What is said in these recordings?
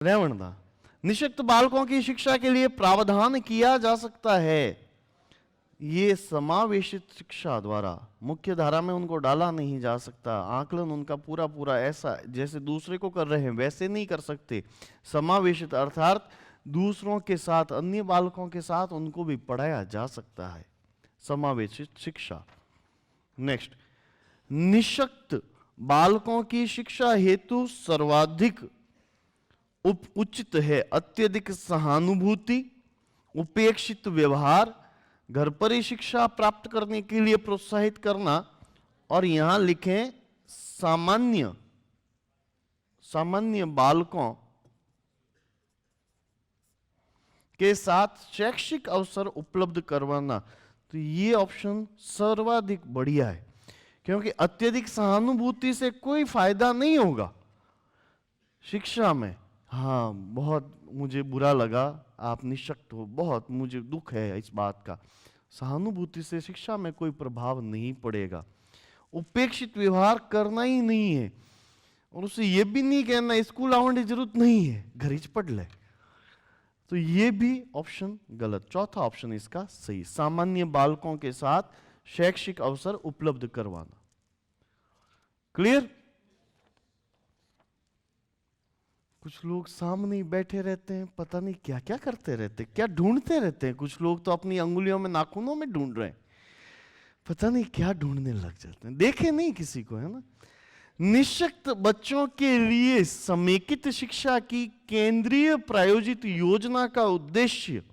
रेवणदा निशक्त बालकों की शिक्षा के लिए प्रावधान किया जा सकता है। ये समावेशित शिक्षा द्वारा मुख्य धारा में उनको डाला नहीं जा सकता। आकलन उनका पूरा पूरा ऐसा जैसे दूसरे को कर रहे हैं वैसे नहीं कर सकते। समावेशित अर्थात दूसरों के साथ, अन्य बालकों के साथ उनको भी पढ़ाया जा सकता है। समावेशित शिक्षा। नेक्स्ट, निशक्त बालकों की शिक्षा हेतु सर्वाधिक उचित है अत्यधिक सहानुभूति, उपेक्षित व्यवहार, घर पर ही शिक्षा प्राप्त करने के लिए प्रोत्साहित करना, और यहां लिखें सामान्य बालकों के साथ शैक्षिक अवसर उपलब्ध करवाना। तो ये ऑप्शन सर्वाधिक बढ़िया है, क्योंकि अत्यधिक सहानुभूति से कोई फायदा नहीं होगा शिक्षा में। हाँ, बहुत मुझे बुरा लगा, आप निशक्त हो, बहुत मुझे दुख है इस बात का। सहानुभूति से शिक्षा में कोई प्रभाव नहीं पड़ेगा। उपेक्षित व्यवहार करना ही नहीं है, और उसे ये भी नहीं कहना स्कूल आने की जरूरत नहीं है, घर ही पढ़ ले। तो ये भी ऑप्शन गलत। चौथा ऑप्शन इसका सही, सामान्य बालकों के साथ शैक्षिक अवसर उपलब्ध करवाना। क्लियर? कुछ लोग सामने ही बैठे रहते हैं, पता नहीं क्या क्या करते रहते, क्या ढूंढते रहते हैं। कुछ लोग तो अपनी अंगुलियों में, नाखूनों में ढूंढ रहे हैं, पता नहीं क्या ढूंढने लग जाते हैं। देखे नहीं किसी को, है ना। निशक्त बच्चों के लिए समेकित शिक्षा की केंद्रीय प्रायोजित योजना का उद्देश्य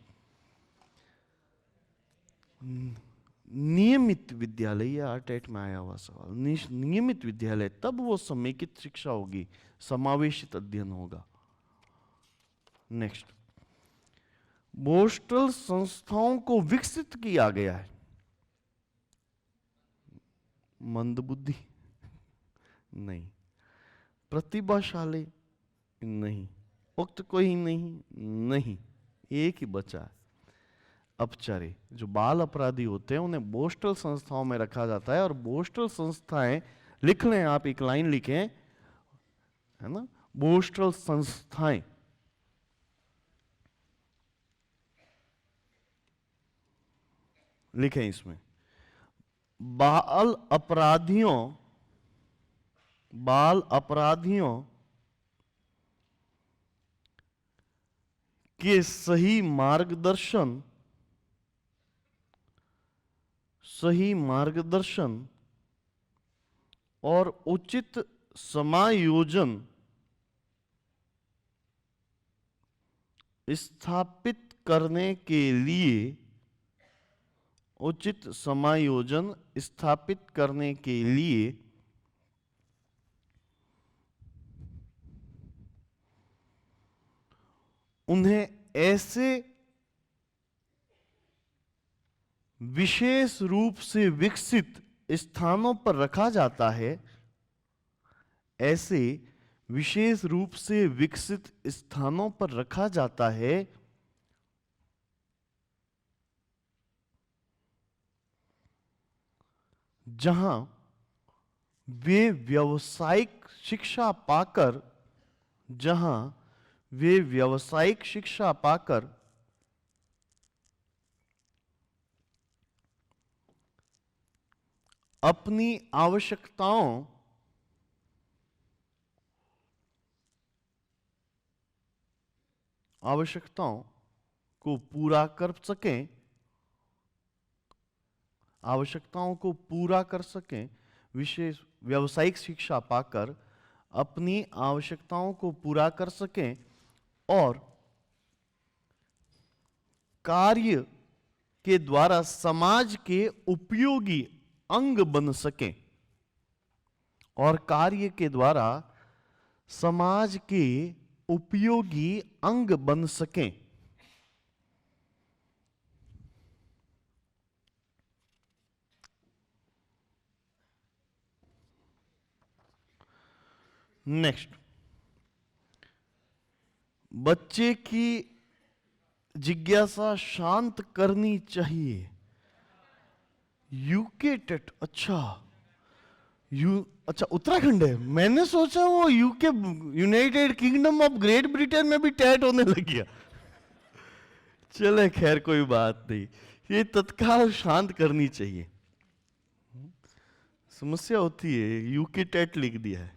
नियमित विद्यालय, या टेट में आया हुआ सवाल, नियमित विद्यालय, तब वो समेकित शिक्षा होगी, समावेशित अध्ययन होगा। नेक्स्ट, बोस्टल संस्थाओं को विकसित किया गया है। मंदबुद्धि नहीं, प्रतिभाशाली नहीं, उक्त कोई नहीं, एक ही बचा है, अपचारी। जो बाल अपराधी होते हैं उन्हें बोस्टल संस्थाओं में रखा जाता है। और बोस्टल संस्थाएं, लिख लें आप, एक लाइन लिखें, है ना, बोस्टल संस्थाएं लिखें इसमें, बाल अपराधियों के सही मार्गदर्शन और उचित समायोजन स्थापित करने के लिए उन्हें ऐसे विशेष रूप से विकसित स्थानों पर रखा जाता है, ऐसे विशेष रूप से विकसित स्थानों पर रखा जाता है जहां वे व्यावसायिक शिक्षा पाकर अपनी आवश्यकताओं को पूरा कर सकें, विशेष व्यावसायिक शिक्षा पाकर अपनी आवश्यकताओं को पूरा कर सकें और कार्य के द्वारा समाज के उपयोगी अंग बन सकें, और कार्य के द्वारा समाज के उपयोगी अंग बन सकें। नेक्स्ट, बच्चे की जिज्ञासा शांत करनी चाहिए। यूके टेट, अच्छा, अच्छा उत्तराखंड है, मैंने सोचा वो UK, United kingdom of great Britain में भी टैट होने लग गया। चले खैर कोई बात नहीं, ये तत्काल शांत करनी चाहिए, समस्या होती है, यूके टैट लिख दिया है।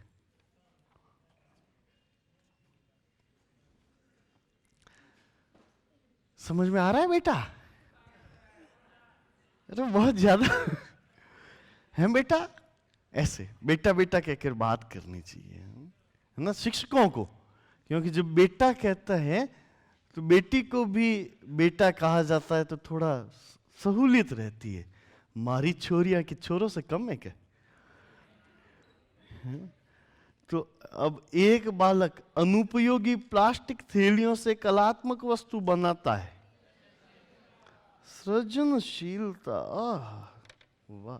समझ में आ रहा है बेटा? अरे बहुत ज्यादा है बेटा, ऐसे बेटा बेटा कहकर बात करनी चाहिए, है ना, शिक्षकों को। क्योंकि जब बेटा कहता है तो बेटी को भी बेटा कहा जाता है, तो थोड़ा सहूलियत रहती है। मारी छोरियां कि छोरों से कम है क्या? तो अब एक बालक अनुपयोगी प्लास्टिक थैलियों से कलात्मक वस्तु बनाता है। सृजनशीलता, वाह।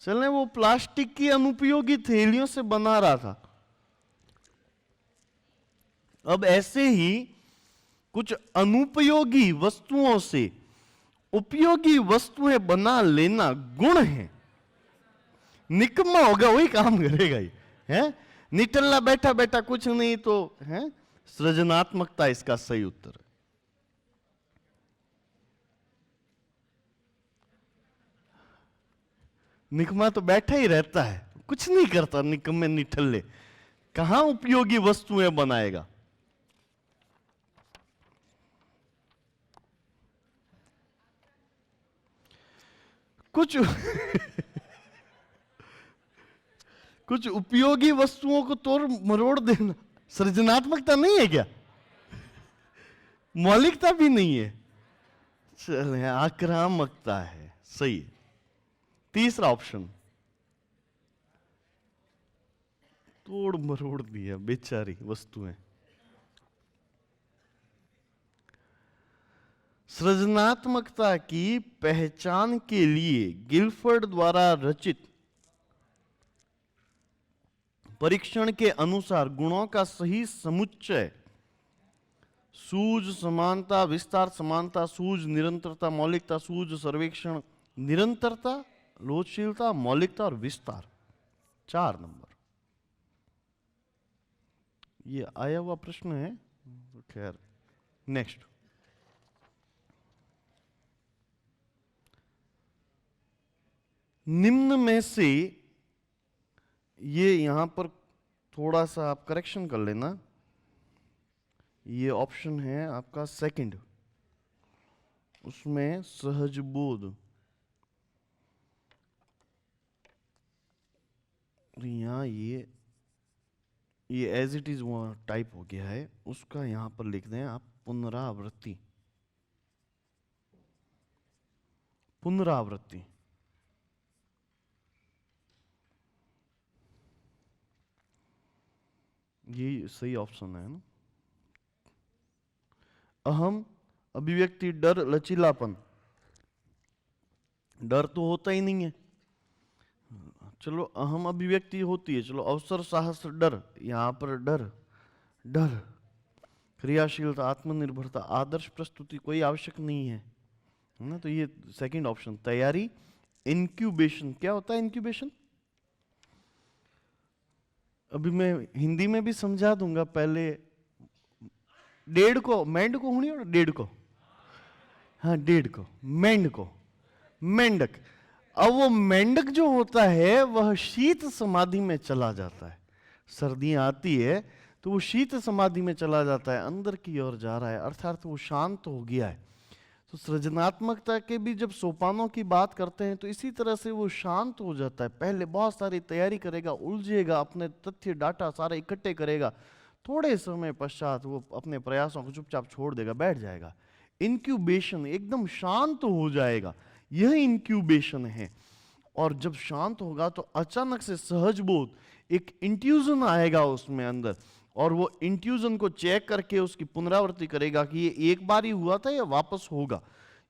चले, वो प्लास्टिक की अनुपयोगी थैलियों से बना रहा था। अब ऐसे ही कुछ अनुपयोगी वस्तुओं से उपयोगी वस्तुएं बना लेना गुण है। निकम्मा होगा वही काम करेगा ये, है निटल्ला बैठा बैठा कुछ नहीं, तो है सृजनात्मकता इसका सही उत्तर है। निकम्मा तो बैठा ही रहता है, कुछ नहीं करता, निकम्मे निठल्ले कहां उपयोगी वस्तुएं बनाएगा। कुछ कुछ उपयोगी वस्तुओं को तोड़ मरोड़ देना सृजनात्मकता नहीं है क्या? मौलिकता भी नहीं है, चले आक्रामकता है, सही। तीसरा ऑप्शन, तोड़ मरोड़ दिया बेचारी वस्तुएं। सृजनात्मकता की पहचान के लिए गिलफर्ड द्वारा रचित परीक्षण के अनुसार गुणों का सही समुच्चय सूझ, समानता, विस्तार, समानता, सूझ, निरंतरता, मौलिकता, सूझ, सर्वेक्षण, निरंतरता, लोचशीलता, मौलिकता और विस्तार, 4 नंबर। ये आया हुआ प्रश्न है, खैर नेक्स्ट। निम्न में से, ये यहां पर थोड़ा सा आप करेक्शन कर लेना, ये ऑप्शन है आपका सेकंड, उसमें सहज बोध, यहां ये एज इट इज वहां टाइप हो गया है, उसका यहां पर लिख दें आप पुनरावृत्ति, पुनरावृत्ति। ये सही ऑप्शन है ना। अहम, अभिव्यक्ति, डर, लचीलापन, डर तो होता ही नहीं है, चलो अहम अभिव्यक्ति होती है, चलो अवसर, साहस, डर, यहां पर डर, डर, क्रियाशीलता, आत्मनिर्भरता, आदर्श प्रस्तुति कोई आवश्यक नहीं है ना, तो ये सेकंड ऑप्शन। तैयारी, इंक्यूबेशन, क्या होता है इंक्यूबेशन? अभी मैं हिंदी में भी समझा दूंगा, पहले डेढ़ को मेंढ को होनी, और डेढ़ को, हाँ डेढ़ को, मेंढ को, मेंढक। अब वो मेंढक जो होता है वह शीत समाधि में चला जाता है, सर्दियां आती है तो वो शीत समाधि में चला जाता है, अंदर की ओर जा रहा है, अर्थात वो शांत हो गया है। तो सृजनात्मकता के भी जब सोपानों की बात करते हैं तो इसी तरह से वो शांत हो जाता है। पहले बहुत सारी तैयारी करेगा, उलझेगा, अपने तथ्य डाटा सारे इकट्ठे करेगा, थोड़े समय पश्चात वो अपने प्रयासों को चुपचाप छोड़ देगा, बैठ जाएगा। इंक्यूबेशन, एकदम शांत हो जाएगा, यह इंक्यूबेशन है। और जब शांत होगा तो अचानक से सहज बोध, एक इंट्यूजन आएगा उसमें अंदर, और वो इंट्यूजन को चेक करके उसकी पुनरावृत्ति करेगा कि ये एक बार ही हुआ था या वापस होगा,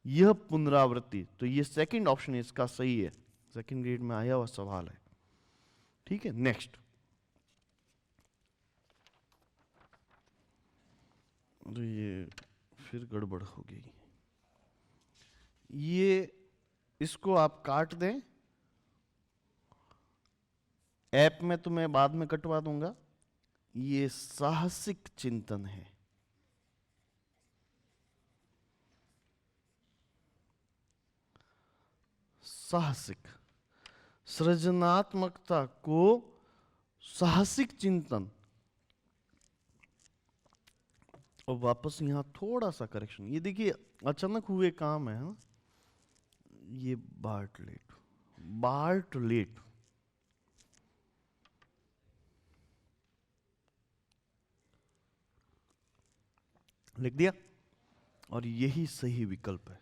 यह पुनरावृत्ति। तो ये सेकंड ऑप्शन इसका सही है, सेकंड ग्रेड में आया हुआ सवाल है। ठीक है, नेक्स्ट। ये फिर गड़बड़ हो गई। ये इसको आप काट दें, ऐप में तो मैं बाद में कटवा दूंगा। ये साहसिक चिंतन है। साहसिक, सृजनात्मकता को साहसिक चिंतन। और वापस यहां थोड़ा सा करेक्शन, ये देखिए अचानक हुए काम है ना, ये बार्टलेट, बार्टलेट लिख दिया, और यही सही विकल्प है,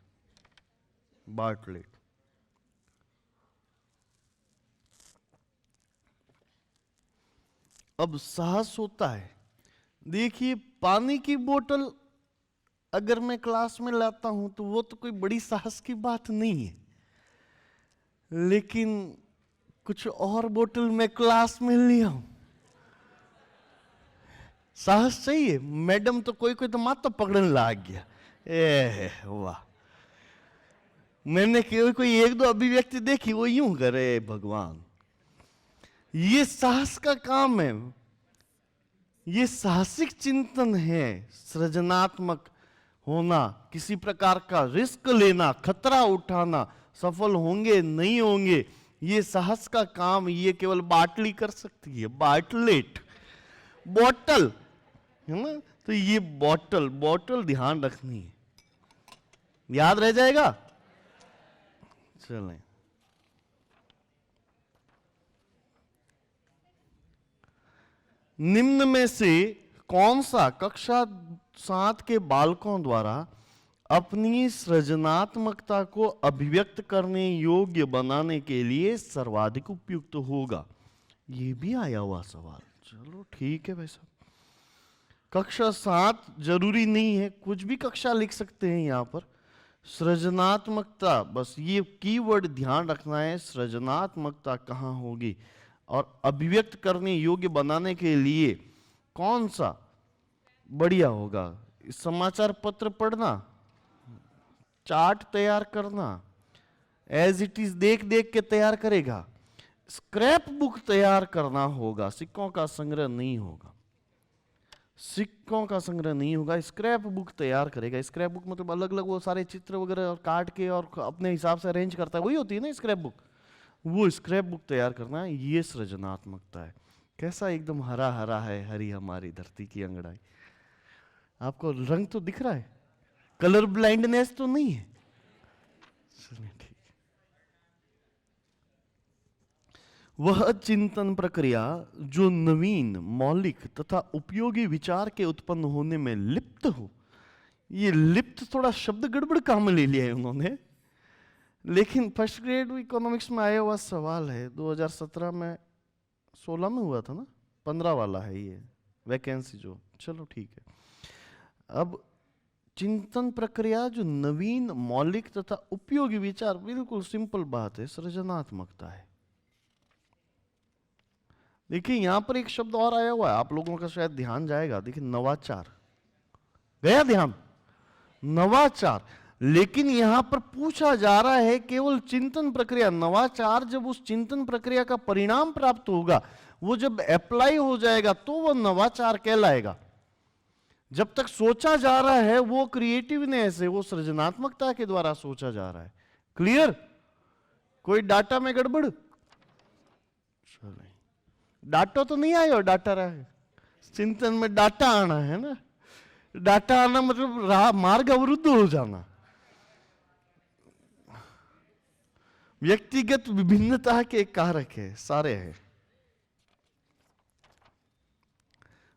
बार्टलेट। अब साहस होता है, देखिए पानी की बोतल अगर मैं क्लास में लाता हूं तो वो तो कोई बड़ी साहस की बात नहीं है, लेकिन कुछ और बोतल मैं क्लास में लिया हूं, साहस चाहिए। मैडम तो कोई कोई तो माथा पकड़ने लग गया, ए वाह। मैंने कोई एक दो अभिव्यक्ति देखी, वो यूं करे भगवान। ये साहस का काम है, ये साहसिक चिंतन है। सृजनात्मक होना, किसी प्रकार का रिस्क लेना, खतरा उठाना, सफल होंगे नहीं होंगे, ये साहस का काम ये केवल बाटली कर सकती है, बाटलेट, बोतल है ना। तो ये बोतल, बोतल ध्यान रखनी है, याद रह जाएगा। चलें, निम्न में से कौन सा कक्षा 7 के बालकों द्वारा अपनी सृजनात्मकता को अभिव्यक्त करने योग्य बनाने के लिए सर्वाधिक उपयुक्त होगा? ये भी आया हुआ सवाल। चलो ठीक है भाई साहब, कक्षा 7 जरूरी नहीं है, कुछ भी कक्षा लिख सकते हैं यहां पर। सृजनात्मकता, बस ये कीवर्ड ध्यान रखना है, सृजनात्मकता कहां होगी, और अभिव्यक्त करने योग्य बनाने के लिए कौन सा बढ़िया होगा? समाचार पत्र पढ़ना, चार्ट तैयार करना, एज इट इज देख देख के तैयार करेगा, स्क्रैप बुक तैयार करना होगा, सिक्कों का संग्रह नहीं होगा, सिक्कों का संग्रह नहीं होगा, स्क्रैप बुक तैयार करेगा। स्क्रैप बुक मतलब अलग अलग वो सारे चित्र वगैरह काट के और अपने हिसाब से अरेंज करता है, वही होती है ना स्क्रैप बुक, वो स्क्रैप बुक तैयार करना है, ये सृजनात्मकता है। कैसा एकदम हरा हरा है हरी हमारी धरती की अंगड़ाई, आपको रंग तो दिख रहा है, कलर ब्लाइंडनेस तो नहीं है। चलिए ठीक, वह चिंतन प्रक्रिया जो नवीन, मौलिक तथा उपयोगी विचार के उत्पन्न होने में लिप्त हो। ये लिप्त थोड़ा शब्द गड़बड़ काम ले लिया है उन्होंने, लेकिन फर्स्ट ग्रेड इकोनॉमिक्स में आया हुआ सवाल है, 2017 में 16 में हुआ था ना, 15 वाला है ये वैकेंसी जो। चलो ठीक है, अब चिंतन प्रक्रिया जो नवीन, मौलिक तथा उपयोगी विचार, बिल्कुल सिंपल बात है, सृजनात्मकता है। देखिए यहां पर एक शब्द और आया हुआ है, आप लोगों का शायद ध्यान जाएगा, देखिए नवाचार, गया ध्यान, नवाचार। लेकिन यहां पर पूछा जा रहा है केवल चिंतन प्रक्रिया, नवाचार जब उस चिंतन प्रक्रिया का परिणाम प्राप्त होगा, वो जब अप्लाई हो जाएगा तो वो नवाचार कहलाएगा। जब तक सोचा जा रहा है वो क्रिएटिवनेस है, वो सृजनात्मकता के द्वारा सोचा जा रहा है। क्लियर? कोई डाटा में गड़बड़? चले, डाटा तो नहीं आया, डाटा रहा है, चिंतन में डाटा आना है ना, डाटा आना मतलब मार्ग अवरुद्ध हो जाना। व्यक्तिगत विभिन्नता के कारक है, सारे हैं।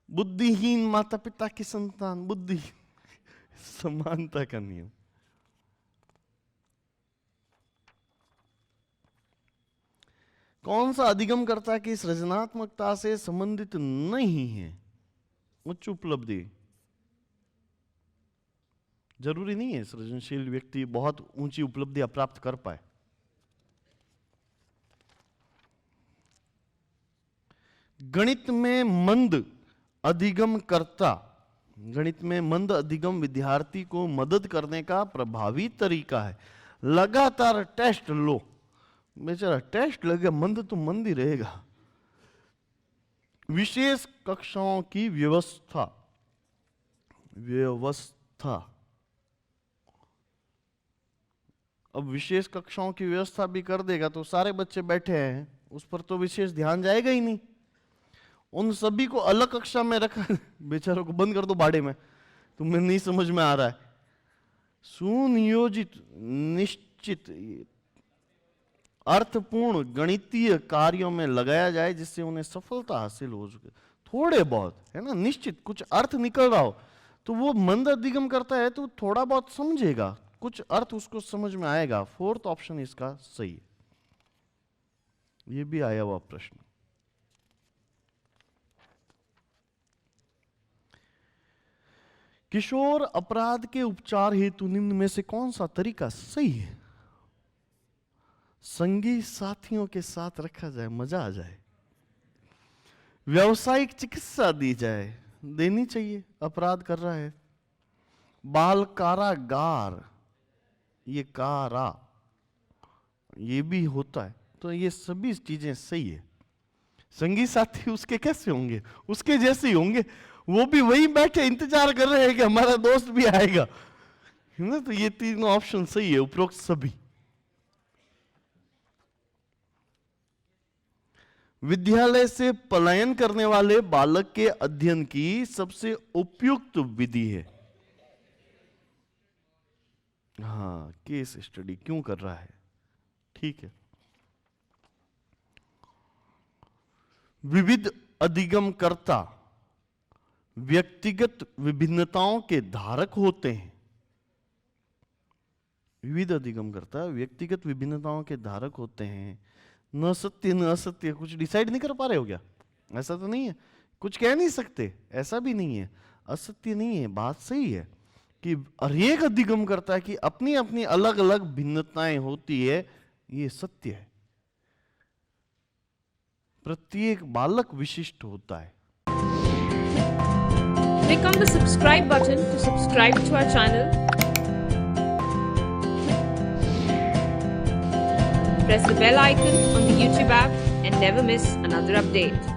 बुद्धिहीन माता पिता की संतान, बुद्धि समानता का नियम। कौन सा अधिगम करता कि सृजनात्मकता से संबंधित नहीं है? उच्च उपलब्धि। जरूरी नहीं है सृजनशील व्यक्ति बहुत ऊंची उपलब्धियां प्राप्त कर पाए। गणित में मंद अधिगम करता, गणित में मंद अधिगम विद्यार्थी को मदद करने का प्रभावी तरीका है। लगातार टेस्ट लो, बेचारा टेस्ट लगे मंद तो मंद ही रहेगा। विशेष कक्षाओं की व्यवस्था, अब विशेष कक्षाओं की व्यवस्था भी कर देगा तो सारे बच्चे बैठे हैं, उस पर तो विशेष ध्यान जाएगा ही नहीं। उन सभी को अलग कक्षा में रखा, बेचारों को बंद कर दो बाड़े में, तुम्हें नहीं समझ में आ रहा है। सुनियोजित, निश्चित, अर्थपूर्ण गणितीय कार्यों में लगाया जाए जिससे उन्हें सफलता हासिल हो सके। थोड़े बहुत है ना, निश्चित कुछ अर्थ निकल रहा हो तो वो मंद अधिगम करता है तो थोड़ा बहुत समझेगा, कुछ अर्थ उसको समझ में आएगा। फोर्थ ऑप्शन इसका सही है। ये भी आया हुआ प्रश्न। किशोर अपराध के उपचार हेतु निम्न में से कौन सा तरीका सही है? संगी साथियों के साथ रखा जाए, मजा आ जाए। व्यावसायिक चिकित्सा दी जाए, देनी चाहिए, अपराध कर रहा है। बाल कारागार, ये कारा, ये भी होता है, तो ये सभी चीजें सही है। संगी साथी उसके कैसे होंगे? उसके जैसे ही होंगे, वो भी वही बैठे इंतजार कर रहे हैं कि हमारा दोस्त भी आएगा, है ना? तो ये तीनों ऑप्शन सही है, उपरोक्त सभी। विद्यालय से पलायन करने वाले बालक के अध्ययन की सबसे उपयुक्त विधि है, हाँ, केस स्टडी। क्यों कर रहा है? ठीक है। विविध अधिगमकर्ता व्यक्तिगत विभिन्नताओं के धारक होते हैं। विविध अधिगमकर्ता व्यक्तिगत विभिन्नताओं के धारक होते हैं। न सत्य न असत्य, कुछ डिसाइड नहीं कर पा रहे हो क्या? ऐसा तो नहीं है, कुछ कह नहीं सकते, ऐसा भी नहीं है। असत्य नहीं है, बात सही है कि हरेक अधिगमकर्ता की अपनी अपनी अलग अलग भिन्नताएं होती है, ये सत्य है। प्रत्येक बालक विशिष्ट होता है। Click on the subscribe button to subscribe to our channel. Press the bell icon on the YouTube app and never miss another update.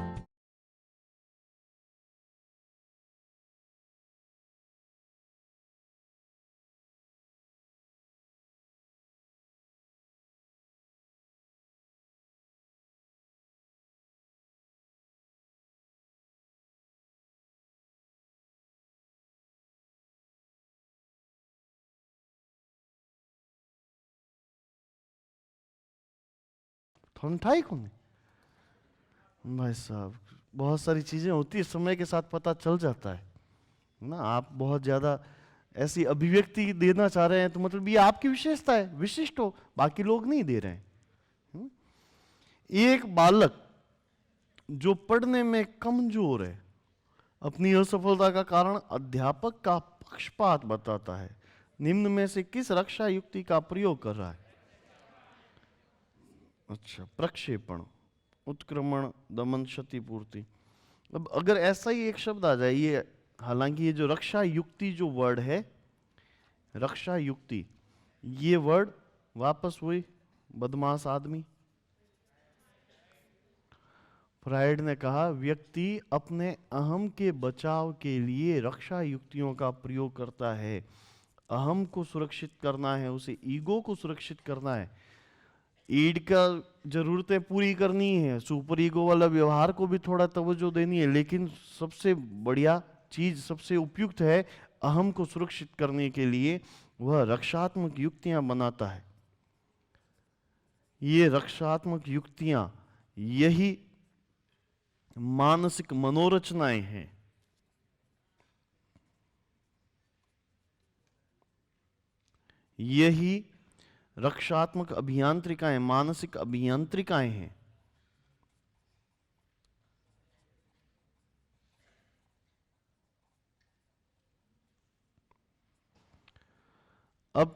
ठंडाई कौन है भाई साहब? बहुत सारी चीजें होती है, समय के साथ पता चल जाता है ना। आप बहुत ज्यादा ऐसी अभिव्यक्ति देना चाह रहे हैं तो मतलब ये आपकी विशेषता है, विशिष्ट हो, बाकी लोग नहीं दे रहे हैं। एक बालक जो पढ़ने में कमजोर है, अपनी असफलता का कारण अध्यापक का पक्षपात बताता है, निम्न में से किस रक्षा युक्ति का प्रयोग कर रहा है? अच्छा, प्रक्षेपण, उत्क्रमण, दमन, क्षतिपूर्ति। अब अगर ऐसा ही एक शब्द आ जाए, ये हालांकि ये जो रक्षा युक्ति जो वर्ड है, रक्षा युक्ति, ये वर्ड वापस वही बदमाश आदमी। फ्रायड ने कहा व्यक्ति अपने अहम के बचाव के लिए रक्षा युक्तियों का प्रयोग करता है। अहम को सुरक्षित करना है, उसे ईगो को सुरक्षित करना है, ईड का जरूरतें पूरी करनी है, सुपर ईगो वाला व्यवहार को भी थोड़ा तवज्जो देनी है, लेकिन सबसे बढ़िया चीज, सबसे उपयुक्त है अहम को सुरक्षित करने के लिए वह रक्षात्मक युक्तियां बनाता है। ये रक्षात्मक युक्तियां, यही मानसिक मनोरचनाएं हैं। यही रक्षात्मक अभियांत्रिकाएं, मानसिक अभियांत्रिकाएं हैं। अब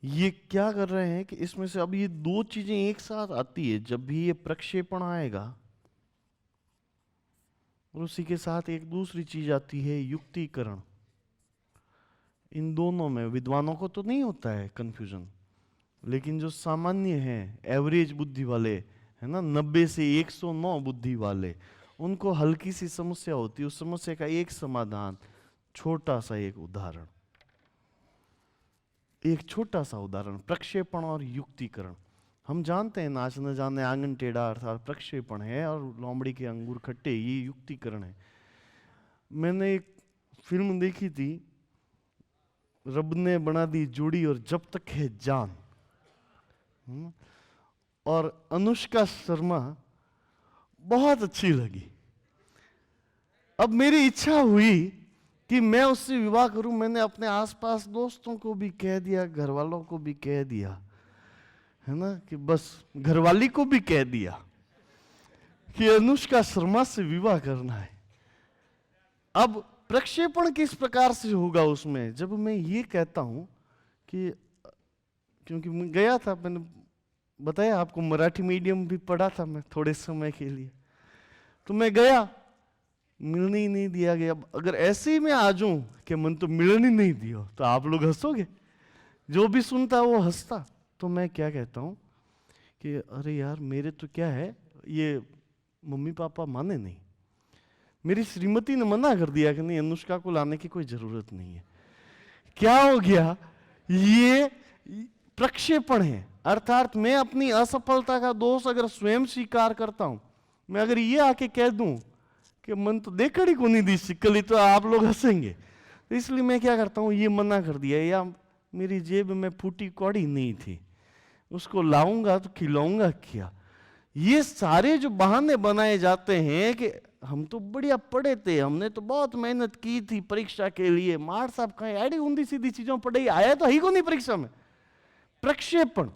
ये क्या कर रहे हैं कि इसमें से अब ये दो चीजें एक साथ आती है। जब भी ये प्रक्षेपण आएगा और उसी के साथ एक दूसरी चीज आती है युक्तिकरण। इन दोनों में विद्वानों को तो नहीं होता है कंफ्यूजन, लेकिन जो सामान्य हैं, एवरेज बुद्धि वाले, है ना, 90 से 109 बुद्धि वाले, उनको हल्की सी समस्या होती है, उस समस्या का एक समाधान, छोटा सा एक उदाहरण, एक छोटा सा उदाहरण, प्रक्षेपण और युक्तिकरण। हम जानते हैं नाच न जाने आंगन टेढ़ा अर्थात प्रक्षेपण है, और लोमड़ी के अंगूर खट्टे ये युक्तिकरण है। मैंने एक फिल्म देखी थी, रब ने बना दी जोड़ी और जब तक है जान, और अनुष्का शर्मा बहुत अच्छी लगी। अब मेरी इच्छा हुई कि मैं उससे विवाह करूं। मैंने अपने आसपास दोस्तों को भी कह दिया, घर वालों को भी कह दिया, है ना, कि बस घरवाली को भी कह दिया कि अनुष्का शर्मा से विवाह करना है। अब प्रक्षेपण किस प्रकार से होगा उसमें, जब मैं ये कहता हूं कि, क्योंकि मैं गया था, मैंने बताया आपको मराठी मीडियम भी पढ़ा था मैं थोड़े समय के लिए, तो मैं गया, मिलने ही नहीं दिया गया। अगर ऐसे ही मैं आ जाऊं कि मन तो मिलने ही नहीं दिया, तो आप लोग हंसोगे, जो भी सुनता वो हंसता। तो मैं क्या कहता हूं कि अरे यार, मेरे तो क्या है, ये मम्मी पापा माने नहीं, मेरी श्रीमती ने मना कर दिया कि नहीं, अनुष्का को लाने की कोई जरूरत नहीं है। क्या हो गया, ये प्रक्षेपण है। अर्थात मैं अपनी असफलता का दोष अगर स्वयं स्वीकार करता हूं, मैं अगर ये आके कह दूं कि मन तो देखड़ी को नहीं दी शिकली, तो आप लोग हंसेंगे। तो इसलिए मैं क्या करता हूं, ये मना कर दिया, या मेरी जेब में फूटी कौड़ी नहीं थी, उसको लाऊंगा तो खिलाऊंगा क्या। ये सारे जो बहाने बनाए जाते हैं कि हम तो बढ़िया पढ़े थे, हमने तो बहुत मेहनत की थी परीक्षा के लिए, मार साहब कहीं आड़ी ऊंधी सीधी चीजों पढ़े, आया तो ही को नहीं परीक्षा में। प्रक्षेपण।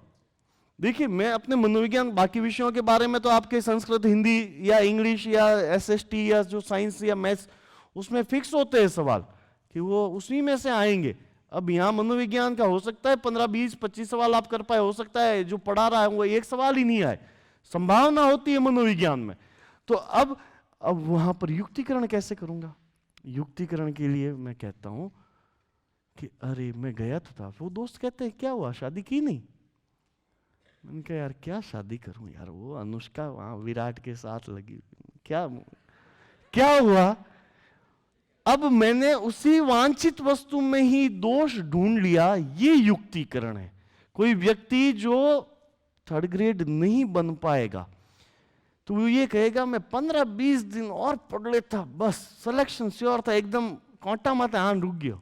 देखिए, मैं अपने मनोविज्ञान बाकी विषयों के बारे में तो आपके संस्कृत, हिंदी या इंग्लिश या एसएसटी या जो साइंस या मैथ्स, उसमें फिक्स होते हैं सवाल कि वो उसी में से आएंगे। अब यहाँ मनोविज्ञान का हो सकता है 15, 20, 25 सवाल आप कर पाए, हो सकता है जो पढ़ा रहा है वो एक सवाल ही नहीं आए, संभावना होती है मनोविज्ञान में। तो अब वहां पर युक्तिकरण कैसे करूंगा। युक्तिकरण के लिए मैं कहता हूं कि अरे मैं गया तो था, वो दोस्त कहते हैं क्या हुआ, शादी की नहीं। मैंने कहा यार क्या शादी करूं यार, वो अनुष्का वहां विराट के साथ लगी, क्या क्या हुआ। अब मैंने उसी वांछित वस्तु में ही दोष ढूंढ लिया, ये युक्तिकरण है। कोई व्यक्ति जो 3rd ग्रेड नहीं बन पाएगा तो वो ये कहेगा मैं 15-20 दिन और पढ़ लेता, बस सिलेक्शन श्योर था, एकदम कांटा माथे आन रुक गया।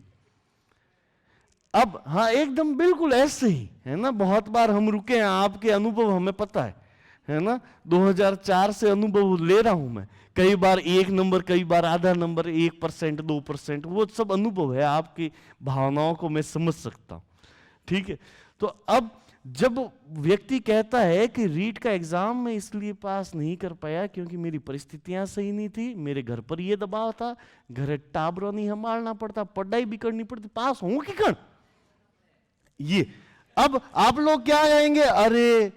अब हाँ, एकदम बिल्कुल ऐसे ही है ना, बहुत बार हम रुके हैं, आपके अनुभव हमें पता है ना, 2004 से अनुभव ले रहा हूं मैं, कई बार 1 नंबर, कई बार आधा नंबर, 1%, 2%, वो सब अनुभव है, आपकी भावनाओं को मैं समझ सकता हूं, ठीक है। तो अब जब व्यक्ति कहता है कि रीट का एग्जाम में इसलिए पास नहीं कर पाया क्योंकि मेरी परिस्थितियां सही नहीं थी, मेरे घर पर ये दबाव था, घर टाबरो नहीं संभालना पड़ता, पढ़ाई भी करनी पड़ती, पास हूं कि कण ये। अब आप लोग क्या कहेंगे, अरे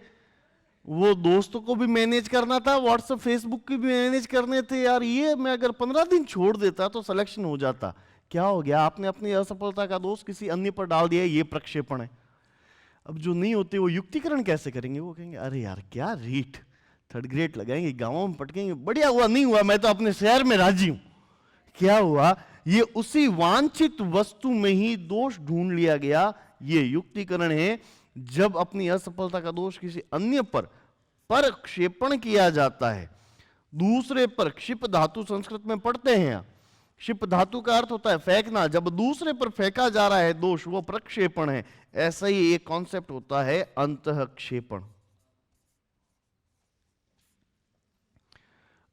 वो दोस्तों को भी मैनेज करना था, व्हाट्सएप फेसबुक की भी मैनेज करने थे यार, ये मैं अगर 15 दिन छोड़ देता तो सिलेक्शन हो जाता। क्या हो गया, आपने अपनी असफलता का दोष किसी अन्य पर डाल दिया, ये प्रक्षेपण है। अब जो नहीं होते वो युक्तिकरण कैसे करेंगे, वो कहेंगे अरे यार क्या रीट, 3rd ग्रेड लगाएंगे, गांवों में पटकेंगे, बढ़िया हुआ, नहीं हुआ मैं तो अपने शहर में राजी हूं। क्या हुआ, ये उसी वांछित वस्तु में ही दोष ढूंढ लिया गया, ये युक्तिकरण है। जब अपनी असफलता का दोष किसी अन्य पर प्रक्षेपण किया जाता है, दूसरे पर, क्षिप धातु संस्कृत में पढ़ते हैं, क्षिप धातु का अर्थ होता है फेंकना, जब दूसरे पर फेंका जा रहा है दोष, वो प्रक्षेपण है। ऐसा ही एक कॉन्सेप्ट होता है अंतःक्षेपण।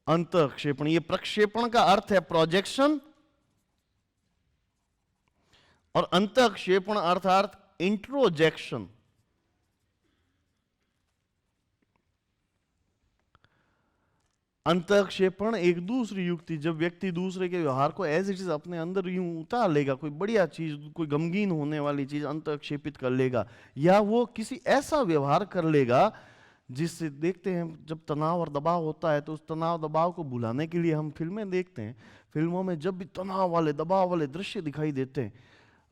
अंतःक्षेपण, ये प्रक्षेपण का अर्थ है प्रोजेक्शन, और अंतःक्षेपण अर्थात इंट्रोजेक्शन। अंतःक्षेपण एक दूसरी युक्ति, जब व्यक्ति दूसरे के व्यवहार को एज इट इज अपने अंदर यूं उतार लेगा, कोई बढ़िया चीज, कोई गमगीन होने वाली चीज अंतःक्षेपित कर लेगा, या वो किसी ऐसा व्यवहार कर लेगा जिससे, देखते हैं जब तनाव और दबाव होता है तो उस तनाव दबाव को भुलाने के लिए हम फिल्में देखते हैं, फिल्मों में जब भी तनाव वाले दबाव वाले दृश्य दिखाई देते हैं,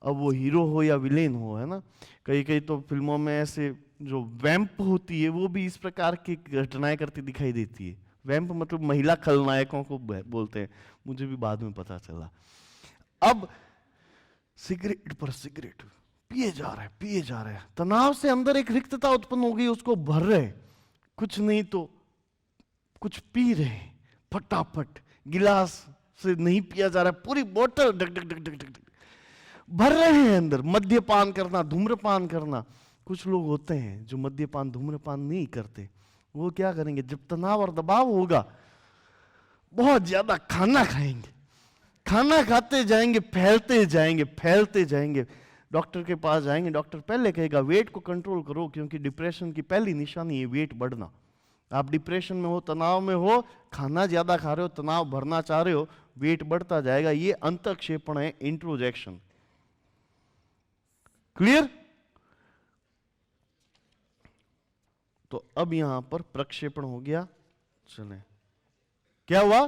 अब वो हीरो हो या विलेन हो, है ना, कई कई तो फिल्मों में ऐसे जो वैम्प होती है वो भी इस प्रकार की घटनाएं करती दिखाई देती है। वैम्प मतलब महिला खलनायकों को बोलते हैं, मुझे भी बाद में पता चला। अब सिगरेट पर सिगरेट पिए जा रहे हैं, तनाव से अंदर एक रिक्तता उत्पन्न हो गई, उसको भर रहे, कुछ नहीं तो कुछ पी रहे, फटाफट गिलास से नहीं पिया जा रहा है, पूरी बोतल duck duck duck duck duck duck भर रहे हैं अंदर। मद्यपान करना, धूम्रपान करना, कुछ लोग होते हैं जो मद्यपान धूम्रपान नहीं करते, वो क्या करेंगे, जब तनाव और दबाव होगा बहुत ज्यादा खाना खाएंगे, खाना खाते जाएंगे, फैलते जाएंगे, डॉक्टर के पास जाएंगे, डॉक्टर पहले कहेगा वेट को कंट्रोल करो, क्योंकि डिप्रेशन की पहली निशानी है वेट बढ़ना। आप डिप्रेशन में हो, तनाव में हो, खाना ज्यादा खा रहे हो, तनाव भरना चाह रहे हो, वेट बढ़ता जाएगा, ये अंतःक्षेपण है, इंट्रोजेक्शन। क्लियर? तो अब यहां पर प्रक्षेपण हो गया। चले, क्या हुआ?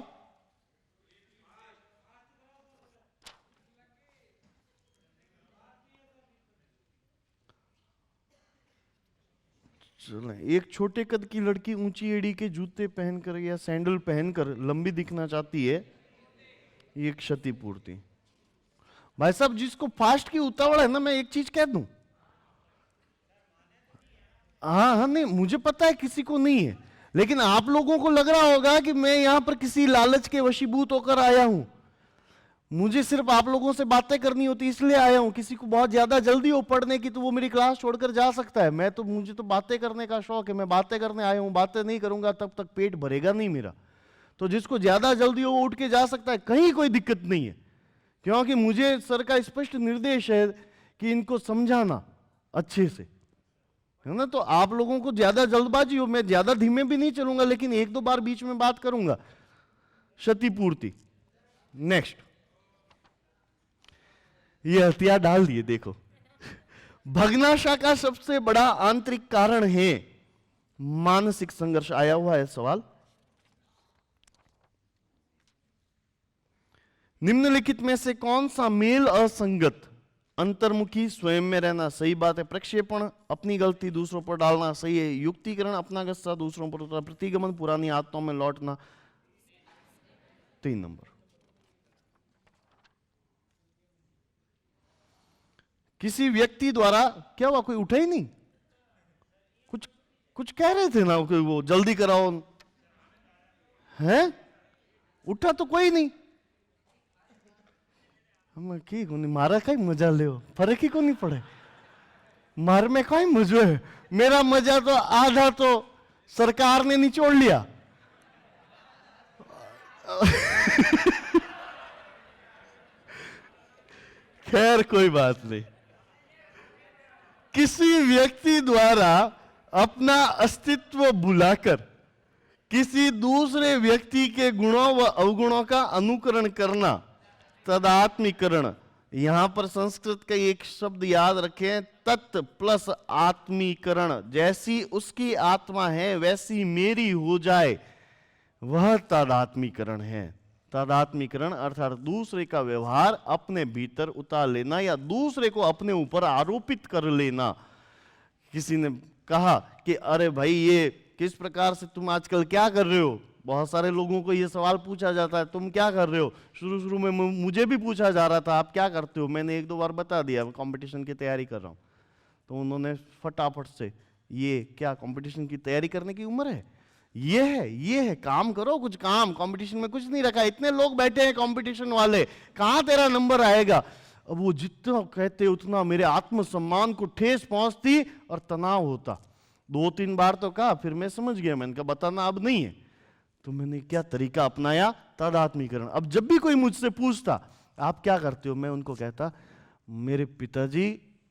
चले, एक छोटे कद की लड़की ऊंची एड़ी के जूते पहनकर या सैंडल पहनकर लंबी दिखना चाहती है, ये क्षतिपूर्ति। भाई साहब, जिसको फास्ट की उतावड़ है ना, मैं एक चीज कह दूं, हाँ नहीं, मुझे पता है किसी को नहीं है, लेकिन आप लोगों को लग रहा होगा कि मैं यहां पर किसी लालच के वशीभूत होकर आया हूं, मुझे सिर्फ आप लोगों से बातें करनी होती इसलिए आया हूं। किसी को बहुत ज्यादा जल्दी हो पढ़ने की तो वो मेरी क्लास छोड़कर जा सकता है, मुझे तो बातें करने का शौक है, मैं बातें करने आया हूं, बातें नहीं करूंगा तब तक पेट भरेगा नहीं मेरा। तो जिसको ज्यादा जल्दी हो वो उठ के जा सकता है, कहीं कोई दिक्कत नहीं है, क्योंकि मुझे सर का स्पष्ट निर्देश है कि इनको समझाना अच्छे से, है ना। तो आप लोगों को ज्यादा जल्दबाजी हो, मैं ज्यादा धीमे भी नहीं चलूंगा, लेकिन एक दो बार बीच में बात करूंगा। क्षतिपूर्ति, नेक्स्ट, ये हथियार डाल दिए, देखो। भग्नाशा का सबसे बड़ा आंतरिक कारण है मानसिक संघर्ष। आया हुआ है सवाल, निम्नलिखित में से कौन सा मेल असंगत? अंतर्मुखी, स्वयं में रहना, सही बात है। प्रक्षेपण, अपनी गलती दूसरों पर डालना, सही है। युक्तिकरण, अपना गुस्सा दूसरों पर उतारना। प्रतिगमन, पुरानी आदतों में लौटना। 3 नंबर। किसी व्यक्ति द्वारा, क्या हुआ, कोई उठा ही नहीं? कुछ कह रहे थे ना, कोई वो जल्दी कराओ, है? उठा तो कोई नहीं। हम की कोनी मारा, कहीं मजा ले, फर्क ही को नहीं पड़े, मार में कहीं मजा है। मेरा मजा तो आधा तो सरकार ने निचोड़ लिया। खैर कोई बात नहीं। किसी व्यक्ति द्वारा अपना अस्तित्व बुलाकर किसी दूसरे व्यक्ति के गुणों व अवगुणों का अनुकरण करना, तदात्मीकरण। यहां पर संस्कृत का एक शब्द याद रखें, तत् प्लस आत्मीकरण। जैसी उसकी आत्मा है वैसी मेरी हो जाए, वह तदात्मीकरण है। तदात्मीकरण अर्थात दूसरे का व्यवहार अपने भीतर उतार लेना या दूसरे को अपने ऊपर आरोपित कर लेना। किसी ने कहा कि अरे भाई, ये किस प्रकार से तुम आजकल क्या कर रहे हो? बहुत सारे लोगों को ये सवाल पूछा जाता है, तुम क्या कर रहे हो? शुरू में मुझे भी पूछा जा रहा था, आप क्या करते हो? मैंने 1-2 बार बता दिया, मैं कंपटीशन की तैयारी कर रहा हूं। तो उन्होंने फटाफट से, ये क्या कंपटीशन की तैयारी करने की उम्र है? ये है, काम करो, कुछ काम, कंपटीशन में कुछ नहीं रखा, इतने लोग बैठे हैं कंपटीशन वाले, कहां तेरा नंबर आएगा? अब वो जितना कहते उतना मेरे आत्मसम्मान को ठेस पहुंचती और तनाव होता। 2-3 बार तो कहा, फिर मैं समझ गया, मैंने कहा बताना अब नहीं है। तो मैंने क्या तरीका अपनाया? तदात्मीकरण। अब जब भी कोई मुझसे पूछता आप क्या करते हो, मैं उनको कहता मेरे पिताजी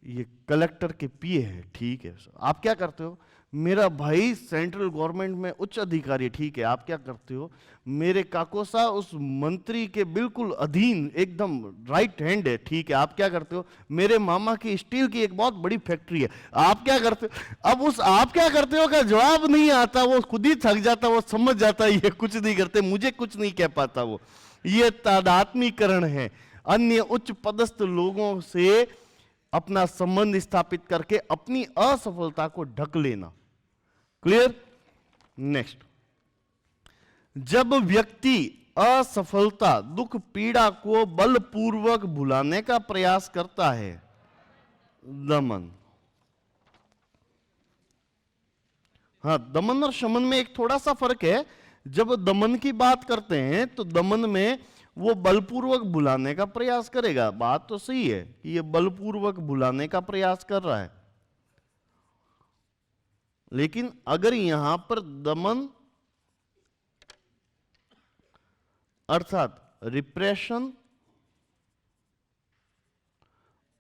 ये कलेक्टर के पीए है, ठीक है। आप क्या करते हो? मेरा भाई सेंट्रल गवर्नमेंट में उच्च अधिकारी, ठीक है। आप क्या करते हो? मेरे काकोसा उस मंत्री के बिल्कुल अधीन, एकदम राइट हैंड है, ठीक है। आप क्या करते हो? मेरे मामा की स्टील की एक बहुत बड़ी फैक्ट्री है। आप क्या करते हो? अब उस आप क्या करते हो का जवाब नहीं आता, वो खुद ही थक जाता, वो समझ जाता ये कुछ नहीं करते, मुझे कुछ नहीं कह पाता वो। ये तादात्मीकरण है। अन्य उच्च पदस्थ लोगों से अपना संबंध स्थापित करके अपनी असफलता को ढक लेना। क्लियर? नेक्स्ट, जब व्यक्ति असफलता, दुख, पीड़ा को बलपूर्वक भुलाने का प्रयास करता है, दमन। हाँ, दमन और शमन में एक थोड़ा सा फर्क है। जब दमन की बात करते हैं तो दमन में वो बलपूर्वक भुलाने का प्रयास करेगा, बात तो सही है कि ये बलपूर्वक भुलाने का प्रयास कर रहा है, लेकिन अगर यहां पर दमन अर्थात रिप्रेशन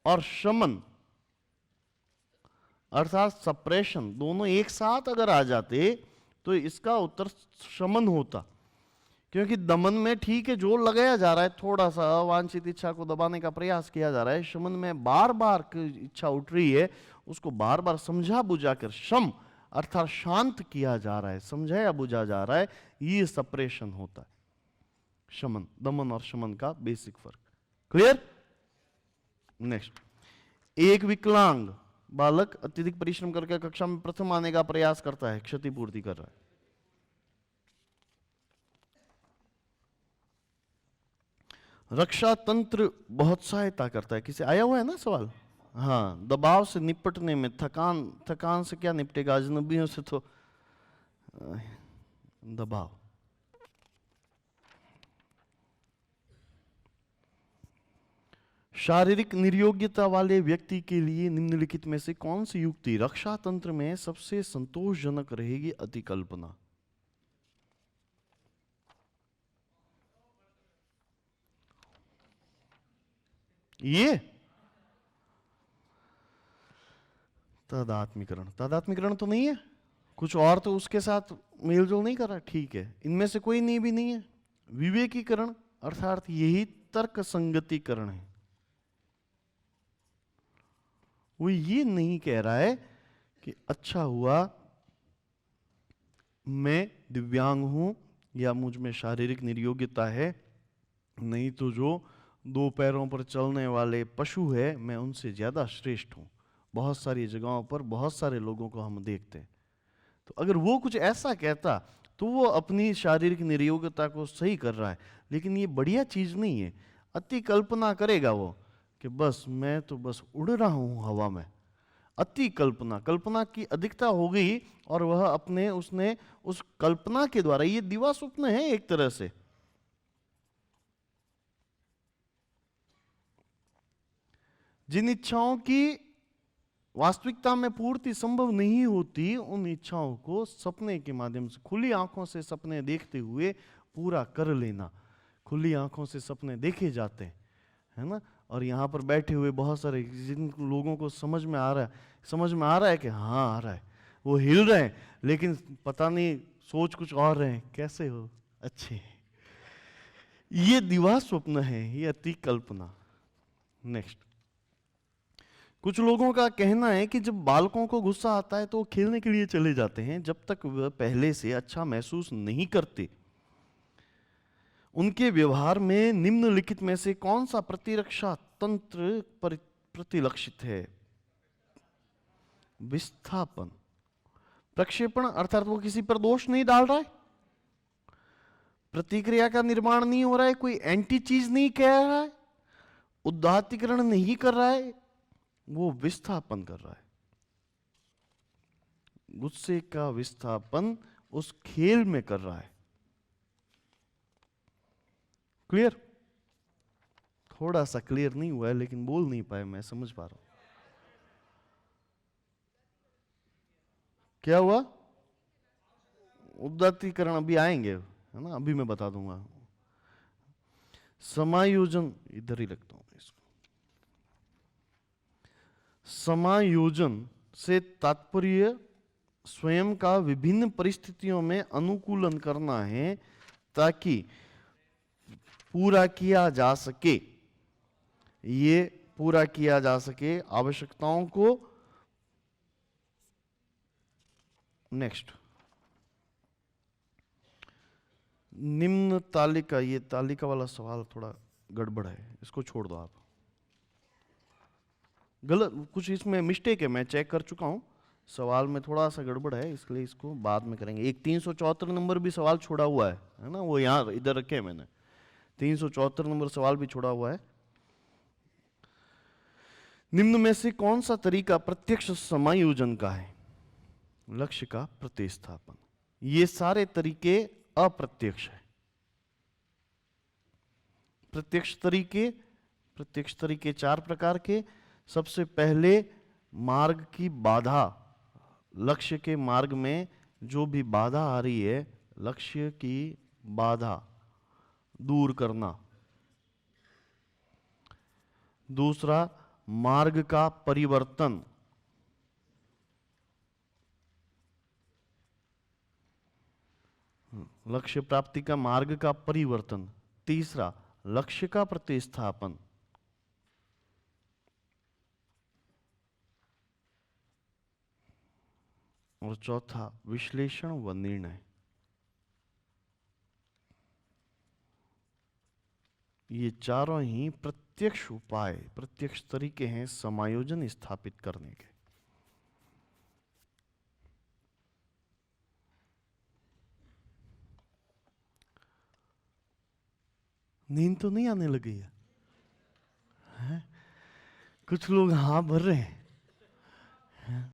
और शमन अर्थात सप्रेशन दोनों एक साथ अगर आ जाते तो इसका उत्तर शमन होता। क्योंकि दमन में ठीक है जोर लगाया जा रहा है, थोड़ा सा अवांछित इच्छा को दबाने का प्रयास किया जा रहा है। शमन में बार बार इच्छा उठ रही है, उसको बार बार समझा बुझाकर शम अर्थात शांत किया जा रहा है, समझाया बुझा जा रहा है, ये सप्रेशन होता है। शमन, दमन और शमन का बेसिक फर्क। क्लियर? नेक्स्ट, एक विकलांग बालक अत्यधिक परिश्रम करके कक्षा में प्रथम आने का प्रयास करता है, क्षतिपूर्ति कर रहा है। रक्षा तंत्र बहुत सहायता करता है। किसी आया हुआ है ना सवाल? हाँ, दबाव से निपटने में थकान से क्या निपटेगा, अजनबियों से तो दबाव। शारीरिक निर्योग्यता वाले व्यक्ति के लिए निम्नलिखित में से कौन सी युक्ति रक्षा तंत्र में सबसे संतोषजनक रहेगी? अतिकल्पना। ये तादात्मीकरण तो नहीं है, कुछ और तो उसके साथ मेलजोल नहीं कर रहा, ठीक है, इनमें से कोई नहीं भी नहीं है। विवेकीकरण अर्थात यही तर्क संगतिकरण है। वो ये नहीं कह रहा है कि अच्छा हुआ मैं दिव्यांग हूं या मुझ में शारीरिक निर्योग्यता है, नहीं तो जो दो पैरों पर चलने वाले पशु है मैं उनसे ज्यादा श्रेष्ठ हूं। बहुत सारी जगहों पर बहुत सारे लोगों को हम देखते हैं, तो अगर वो कुछ ऐसा कहता तो वो अपनी शारीरिक निर्योग्यता को सही कर रहा है, लेकिन ये बढ़िया चीज नहीं है। अति कल्पना करेगा वो कि बस मैं तो बस उड़ रहा हूं हवा में। अति कल्पना की अधिकता हो गई और वह उसने उस कल्पना के द्वारा, ये दिवा स्वप्न है एक तरह से, जिन इच्छाओं की वास्तविकता में पूर्ति संभव नहीं होती, उन इच्छाओं को सपने के माध्यम से, खुली आंखों से सपने देखते हुए पूरा कर लेना। खुली आंखों से सपने देखे जाते हैं, है ना? और यहाँ पर बैठे हुए बहुत सारे जिन लोगों को समझ में आ रहा है कि हाँ आ रहा है, वो हिल रहे हैं, लेकिन पता नहीं सोच कुछ और रहे हैं, कैसे हो अच्छे। ये दिवा स्वप्न है, ये अति कल्पना। नेक्स्ट, कुछ लोगों का कहना है कि जब बालकों को गुस्सा आता है तो वो खेलने के लिए चले जाते हैं, जब तक वह पहले से अच्छा महसूस नहीं करते। उनके व्यवहार में निम्नलिखित में से कौन सा प्रतिरक्षा तंत्र प्रतिलक्षित है? विस्थापन, प्रक्षेपण अर्थात वो किसी पर दोष नहीं डाल रहा है, प्रतिक्रिया का निर्माण नहीं हो रहा है, कोई एंटी चीज नहीं कह रहा है, उदात्तीकरण नहीं कर रहा है, वो विस्थापन कर रहा है। गुस्से का विस्थापन उस खेल में कर रहा है। क्लियर? थोड़ा सा क्लियर नहीं हुआ है, लेकिन बोल नहीं पाए, मैं समझ पा रहा हूं। क्या हुआ? उदात्तीकरण अभी आएंगे, है ना, अभी मैं बता दूंगा। समायोजन, इधर ही लगता हूं इसको। समायोजन से तात्पर्य स्वयं का विभिन्न परिस्थितियों में अनुकूलन करना है ताकि पूरा किया जा सके, ये पूरा किया जा सके आवश्यकताओं को। नेक्स्ट, निम्न तालिका, ये तालिका वाला सवाल थोड़ा गड़बड़ है, इसको छोड़ दो आप। गलत कुछ इसमें मिस्टेक है, मैं चेक कर चुका हूँ, सवाल में थोड़ा सा गड़बड़ है, इसलिए इसको बाद में करेंगे। एक 374 नंबर भी सवाल छोड़ा हुआ है ना, वो यहाँ इधर रखे हैं मैंने, 374 नंबर सवाल भी छोड़ा हुआ है। निम्न में से कौन सा तरीका प्रत्यक्ष समायोजन का है? लक्ष्य का प्रतिस्थापन। ये सारे तरीके अप्रत्यक्ष है। प्रत्यक्ष तरीके 4 प्रकार के। सबसे पहले मार्ग की बाधा, लक्ष्य के मार्ग में जो भी बाधा आ रही है, लक्ष्य की बाधा दूर करना। दूसरा, मार्ग का परिवर्तन। लक्ष्य प्राप्ति का मार्ग का परिवर्तन। तीसरा, लक्ष्य का प्रतिस्थापन। और चौथा, विश्लेषण व निर्णय। ये चारों ही प्रत्यक्ष उपाय, प्रत्यक्ष तरीके हैं समायोजन स्थापित करने के। नींद तो नहीं आने लगी है, हैं? कुछ लोग हाँ भर रहे हैं।